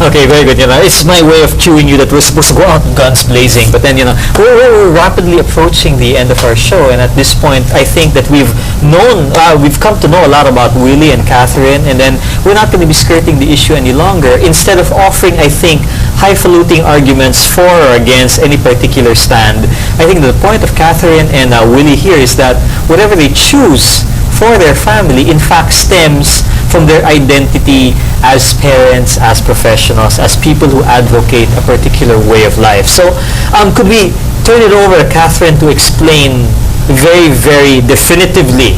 Okay, very good. It's my way of cueing you that we're supposed to go out guns blazing, but then we're rapidly approaching the end of our show, and at this point, I think that we've come to know a lot about Willie and Catherine, and then we're not going to be skirting the issue any longer. Instead of offering, I think, highfalutin arguments for or against any particular stand, I think the point of Catherine and Willie here is that whatever they choose for their family, in fact, stems from their identity as parents, as professionals, as people who advocate a particular way of life. So, could we turn it over to Catherine to explain very, very definitively?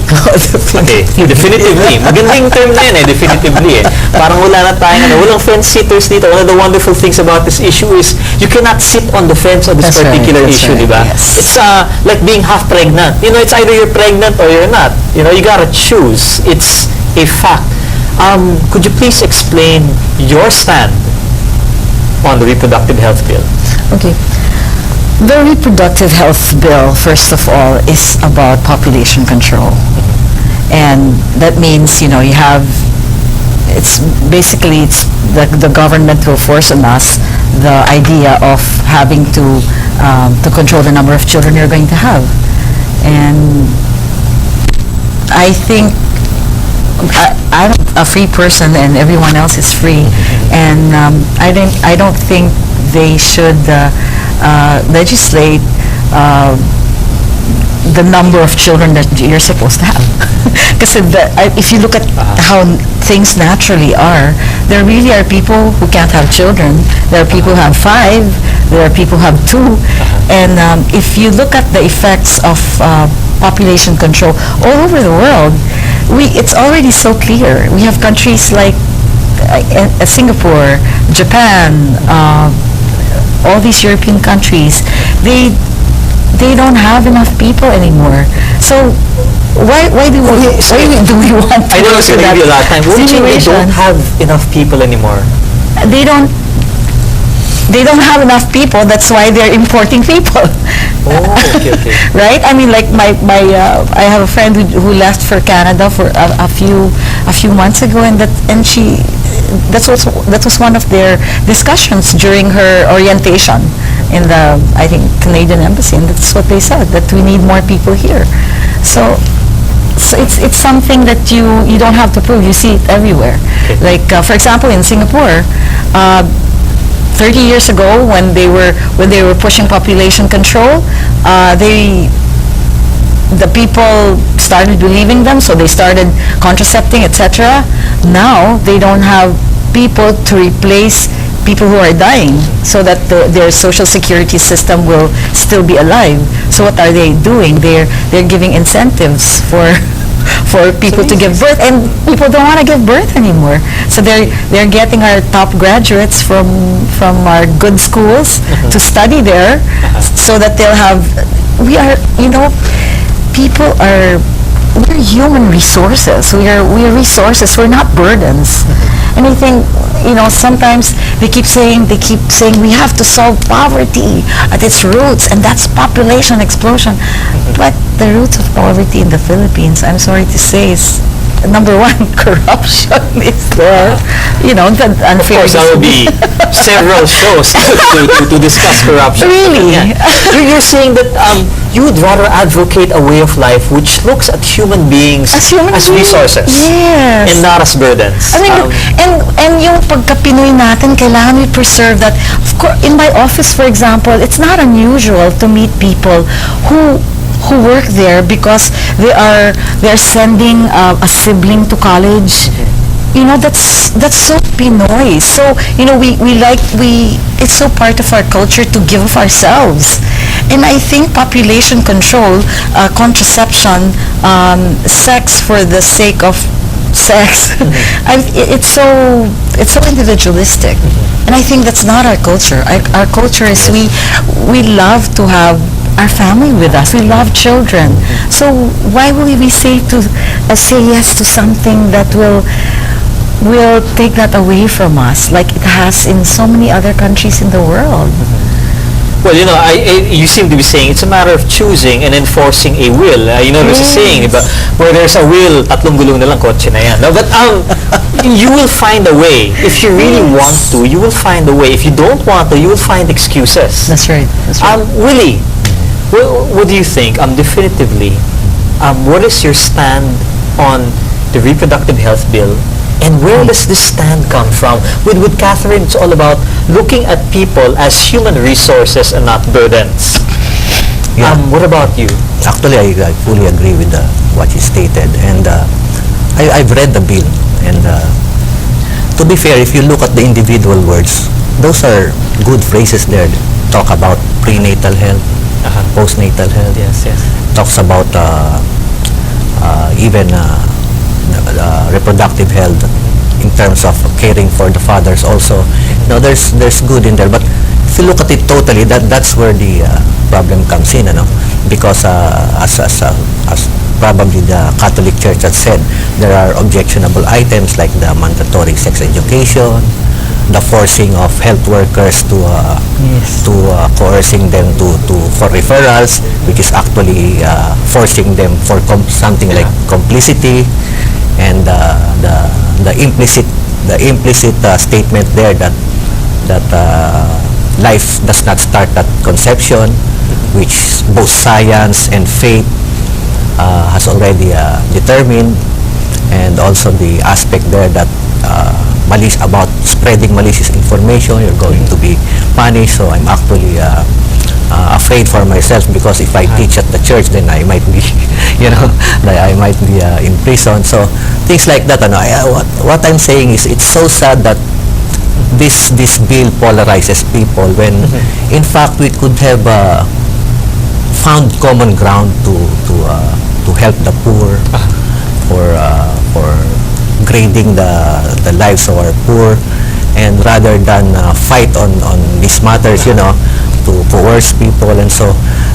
Okay, definitively. Magandang term na yan definitively Parang wala na tayong, walang fence-sitters dito. One of the wonderful things about this issue is you cannot sit on the fence on this particular issue, diba? Yes. It's like being half pregnant. It's either you're pregnant or you're not. You gotta choose. It's a fact. Could you please explain your stand on the reproductive health bill? Okay. The reproductive health bill, first of all, is about population control. And that means, you have, it's the government will force on us the idea of having to control the number of children you're going to have. And I think I'm a free person and everyone else is free, and I don't think they should legislate the number of children that you're supposed to have. Because if you look at how things naturally are, there really are people who can't have children. There are people who have 5. There are people who have 2. And if you look at the effects of population control all over the world, it's already so clear. We have countries like Singapore, Japan, all these European countries. They don't have enough people anymore. So why do we want to I know it's going to give you a lot of time. What do you mean they don't have enough people anymore? They don't have enough people. That's why they're importing people. Oh, okay. Right? I mean, like I have a friend who left for Canada for a few months ago, and that was one of their discussions during her orientation in the, I think, Canadian embassy, and that's what they said, that we need more people here. So it's something that you don't have to prove. You see it everywhere. Okay. Like for example, in Singapore, 30 years ago, when they were pushing population control, the people started believing them, so they started contracepting, etc. Now they don't have people to replace people who are dying, so that their social security system will still be alive. So what are they doing? They're giving incentives for people to give birth, and people don't want to give birth anymore. So they're getting our top graduates from our good schools to study there, so that they'll have. We're human resources. We're resources. We're not burdens. And I think, sometimes they keep saying we have to solve poverty at its roots, and that's population explosion. But the roots of poverty in the Philippines, I'm sorry to say, is number one, corruption is there. The unfair. Of course, there will be several shows to discuss corruption. Really? Yeah. You're saying that you would rather advocate a way of life which looks at human beings as resources, yes, and not as burdens. I mean, and yung pagka-Pinoy natin, kailangan we preserve that. Of course, in my office, for example, it's not unusual to meet people who work there because they're sending a sibling to college. That's so Pinoy. So it's so part of our culture to give of ourselves. And I think population control, contraception, sex for the sake of sex, it's so individualistic. And I think that's not our culture. Our culture is we love to have our family with us. We love children. So why will we say yes to something that will take that away from us, like it has in so many other countries in the world? Well, you seem to be saying it's a matter of choosing and enforcing a will. There's a saying, diba, where there's a will, tatlong gulong na lang, kotse na yan. No? But you will find a way. If you really want to, you will find a way. If you don't want to, you will find excuses. That's right. Willie, what do you think? Definitively, what is your stand on the reproductive health bill? And where does this stand come from? With Catherine, it's all about looking at people as human resources and not burdens. Yeah. What about you? Actually, I fully agree with what you stated, and I've read the bill. And to be fair, if you look at the individual words, those are good phrases there. Talk about prenatal health, postnatal health. Yes. Talks about even reproductive health in terms of caring for the fathers also. There's good in there, but if you look at it totally, that's where the problem comes in, because as probably the Catholic Church has said, there are objectionable items like the mandatory sex education, the forcing of health workers to coercing them for referrals, which is actually forcing them for something like complicity, and the implicit statement there that life does not start at conception, which both science and faith has already determined, and also the aspect there that about spreading malicious information, you're going to be punished. So I'm actually afraid for myself, because if I teach at the church, then I might be, I might be in prison. So things like that. What I'm saying is, it's so sad that this bill polarizes people, when in fact we could have found common ground to help the poor, for grading the lives of our poor, and rather than fight on these matters, to coerce people.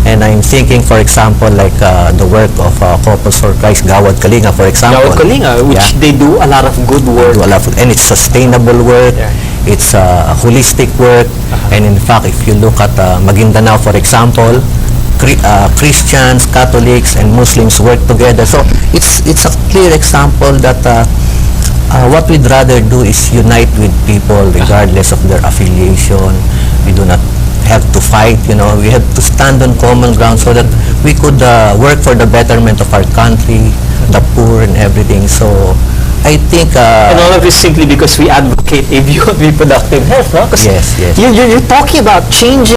And I'm thinking, for example, like the work of Couples for Christ, Gawad Kalinga, for example. Gawad Kalinga, which they do a lot of good work. And it's sustainable work. Yeah. It's holistic work. And in fact, if you look at Maguindanao, for example, Christians, Catholics, and Muslims work together. So it's a clear example that what we'd rather do is unite with people regardless of their affiliation. We do not have to fight, we have to stand on common ground so that we could work for the betterment of our country, the poor, and everything. So I think... and all of this simply because we advocate a view on reproductive health, no? Yes. You're talking about changing